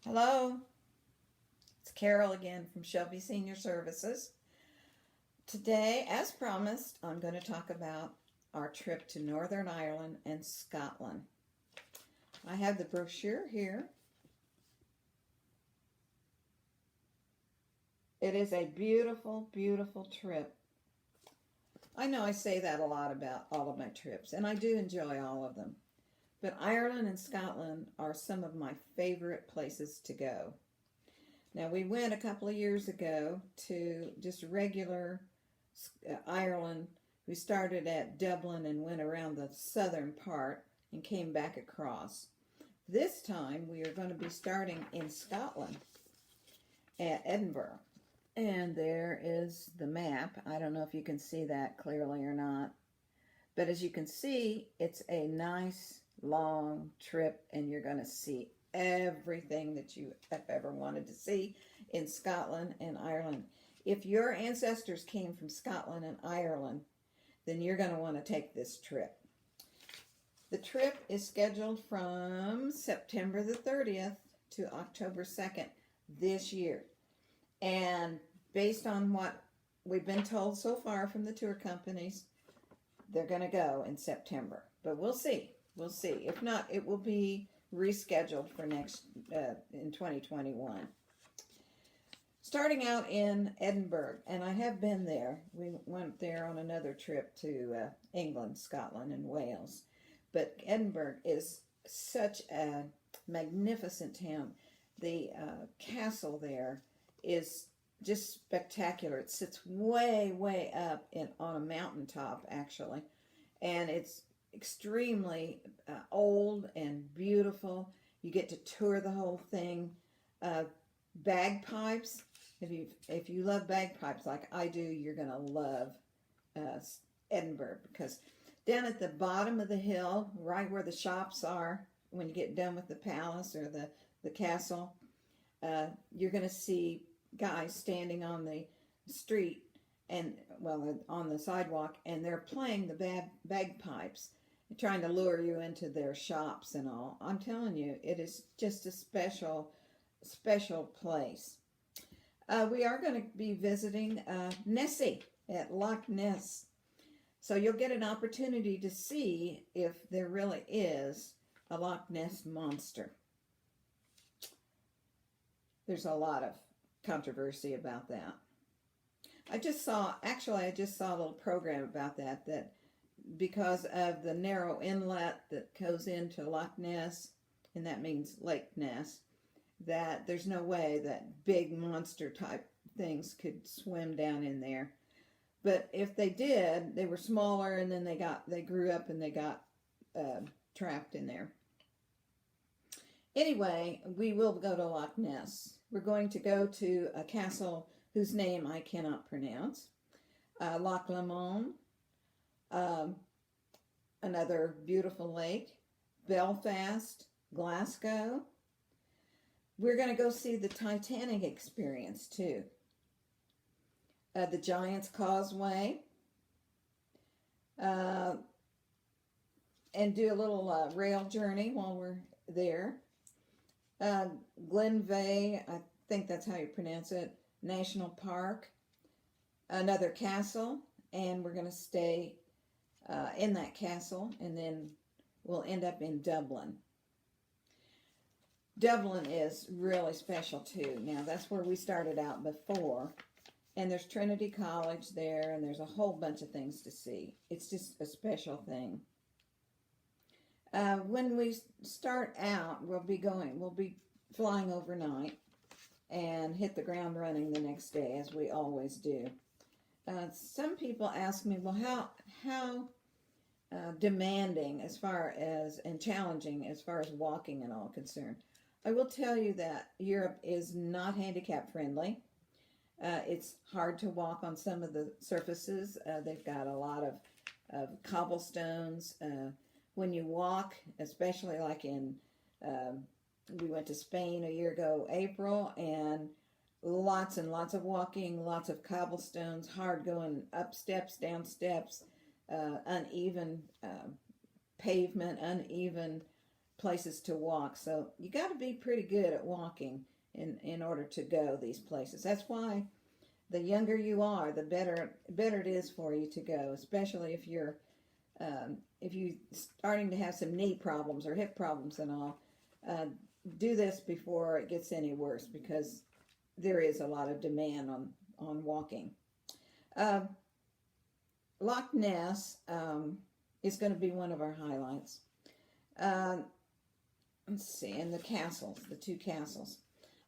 Hello, it's Carol again from Shelby Senior Services. Today, as promised, I'm going to talk about our trip to Northern Ireland and Scotland. I have the brochure here. It is a beautiful, beautiful trip. I know I say that a lot about all of my trips, and I do enjoy all of them. But Ireland and Scotland are some of my favorite places to go. Now, we went a couple of years ago to just regular Ireland. We started at Dublin and went around the southern part and came back across. This time we are going to be starting in Scotland at Edinburgh. And there is the map. I don't know if you can see that clearly or not. But as you can see, it's a nice long trip and you're going to see everything that you have ever wanted to see in Scotland and Ireland. If your ancestors came from Scotland and Ireland, then you're going to want to take this trip. The trip is scheduled from September the 30th to October 2nd this year. And based on what we've been told so far from the tour companies, they're going to go in September. But we'll see. We'll see. If not, it will be rescheduled for next in 2021. Starting out in Edinburgh, and I have been there. We went there on another trip to England, Scotland, and Wales. But Edinburgh is such a magnificent town. The castle there is just spectacular. It sits way, way up on a mountaintop, actually, and it's extremely old and beautiful. You get to tour the whole thing. Bagpipes. If you love bagpipes like I do, you're gonna love Edinburgh, because down at the bottom of the hill, right where the shops are, when you get done with the palace or the castle, you're gonna see guys standing on the street and on the sidewalk, and they're playing the bagpipes, trying to lure you into their shops and all. I'm telling you, it is just a special place. We are going to be visiting Nessie at Loch Ness. So you'll get an opportunity to see if there really is a Loch Ness monster. There's a lot of controversy about that. I just saw a little program about that because of the narrow inlet that goes into Loch Ness, and that means Lake Ness, that there's no way that big monster type things could swim down in there. But if they did, they were smaller, and then they grew up and they got trapped in there. Anyway, we will go to Loch Ness. We're going to go to a castle whose name I cannot pronounce. Loch Lomond, another beautiful lake, Belfast, Glasgow. We're going to go see the Titanic experience too. The Giant's Causeway, and do a little rail journey while we're there. Glenveigh, I think that's how you pronounce it, National Park, another castle, and we're going to stay in that castle, and then we'll end up in Dublin. Dublin is really special too. Now, that's where we started out before, and there's Trinity College there, and there's a whole bunch of things to see. It's just a special thing. When we start out, we'll be flying overnight and hit the ground running the next day, as we always do. Some people ask me, well, how demanding and challenging as far as walking and all concerned. I will tell you that Europe is not handicap friendly. It's hard to walk on some of the surfaces. They've got a lot of cobblestones. When you walk, especially like we went to Spain a year ago, April, and lots of walking, lots of cobblestones, hard going up steps, down steps, uneven pavement, uneven places to walk. So you got to be pretty good at walking in order to go these places. That's why the younger you are, the better it is for you to go, especially if you're starting to have some knee problems or hip problems and all. Do this before it gets any worse, because there is a lot of demand on walking. Loch Ness is going to be one of our highlights. Let's see, and the castles, the 2 castles.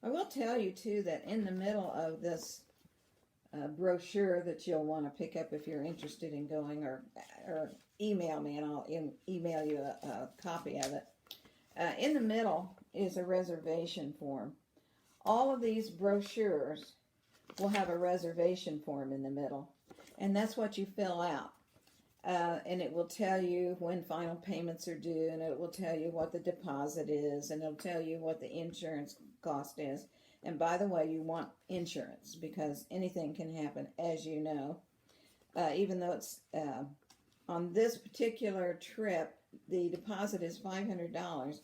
I will tell you too that in the middle of this brochure that you'll want to pick up if you're interested in going, or email me and I'll email you a copy of it. In the middle is a reservation form. All of these brochures will have a reservation form in the middle, and that's what you fill out. And it will tell you when final payments are due, and it will tell you what the deposit is, and it'll tell you what the insurance cost is. And by the way, you want insurance, because anything can happen, as you know. Even though it's on this particular trip, the deposit is $500,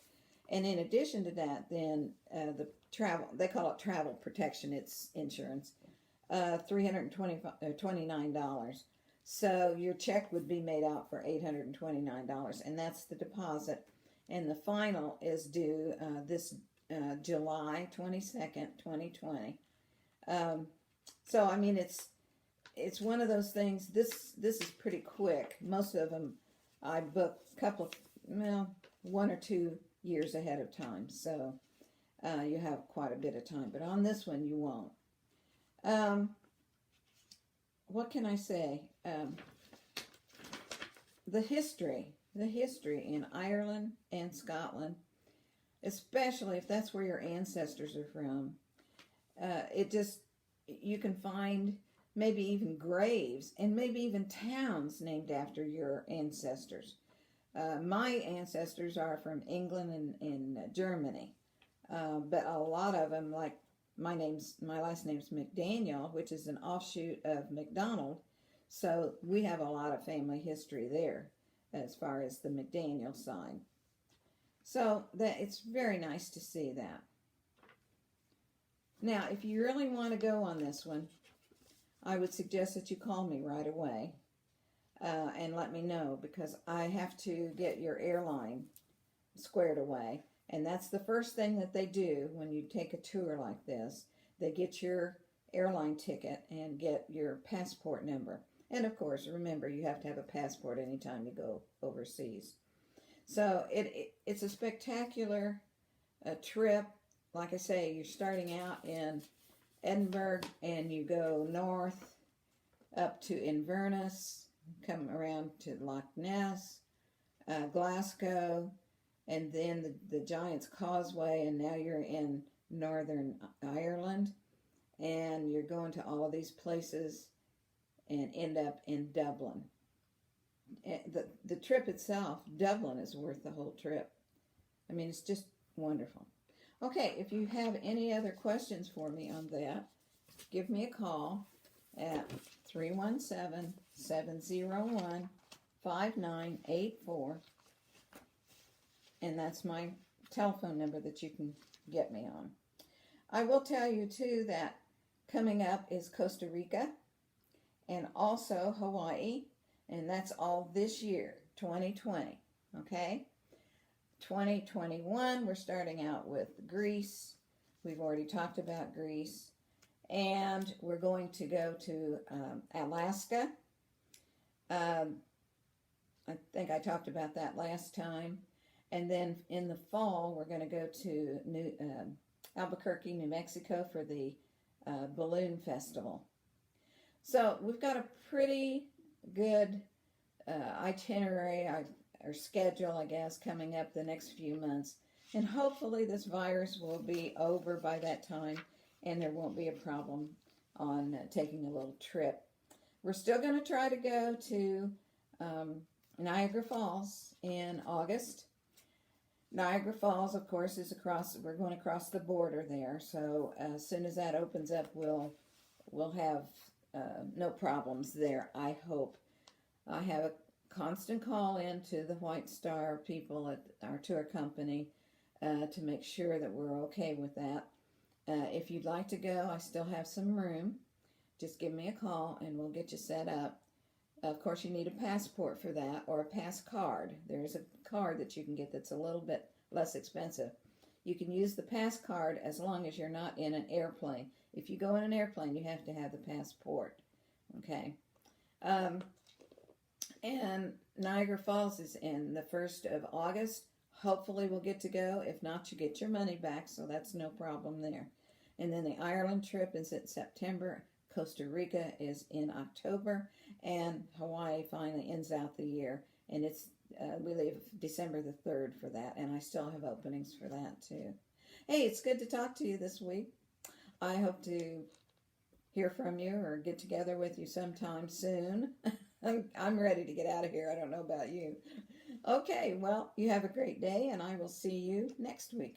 and in addition to that, then the travel, they call it travel protection, it's insurance, $329. So your check would be made out for $829, and that's the deposit. And the final is due this July 22nd, 2020. So I mean, it's one of those things. This is pretty quick. Most of them I book a couple of, 1 or 2 years ahead of time. So you have quite a bit of time. But on this one, you won't. What can I say? The history in Ireland and Scotland, especially if that's where your ancestors are from, you can find maybe even graves and maybe even towns named after your ancestors. My ancestors are from England and Germany, but a lot of them, like my last name's McDaniel, which is an offshoot of McDonald, so we have a lot of family history there as far as the McDaniel side. So it's very nice to see that. Now, if you really want to go on this one, I would suggest that you call me right away and let me know, because I have to get your airline squared away. And that's the first thing that they do when you take a tour like this. They get your airline ticket and get your passport number. And of course, remember, you have to have a passport anytime you go overseas. So it's a spectacular trip. Like I say, you're starting out in Edinburgh and you go north up to Inverness, come around to Loch Ness, Glasgow, and then the Giant's Causeway, and now you're in Northern Ireland, and you're going to all of these places and end up in Dublin. The trip itself, Dublin, is worth the whole trip. I mean, it's just wonderful. Okay, if you have any other questions for me on that, give me a call at 317-701-5984. And that's my telephone number that you can get me on. I will tell you, too, that coming up is Costa Rica and also Hawaii. And that's all this year, 2020. Okay? 2021, we're starting out with Greece. We've already talked about Greece. And we're going to go to Alaska. I think I talked about that last time. And then in the fall, we're going to go to Albuquerque, New Mexico for the Balloon Festival. So we've got a pretty good itinerary, or schedule, I guess, coming up the next few months. And hopefully this virus will be over by that time and there won't be a problem on taking a little trip. We're still going to try to go to Niagara Falls in August. Niagara Falls, of course, is we're going across the border there. So as soon as that opens up, we'll have no problems there, I hope. I have constant call in to the White Star people at our tour company to make sure that we're okay with that. If you'd like to go, I still have some room. Just give me a call and we'll get you set up. Of course, you need a passport for that, or a pass card. There's a card that you can get that's a little bit less expensive. You can use the pass card as long as you're not in an airplane. If you go in an airplane, you have to have the passport. Okay. And Niagara Falls is in the 1st of August. Hopefully we'll get to go. If not, you get your money back, so that's no problem there. And then the Ireland trip is in September. Costa Rica is in October, and Hawaii finally ends out the year. And it's we leave December the 3rd for that, and I still have openings for that too. Hey, it's good to talk to you this week. I hope to hear from you or get together with you sometime soon. I'm ready to get out of here. I don't know about you. Okay, well, you have a great day, and I will see you next week.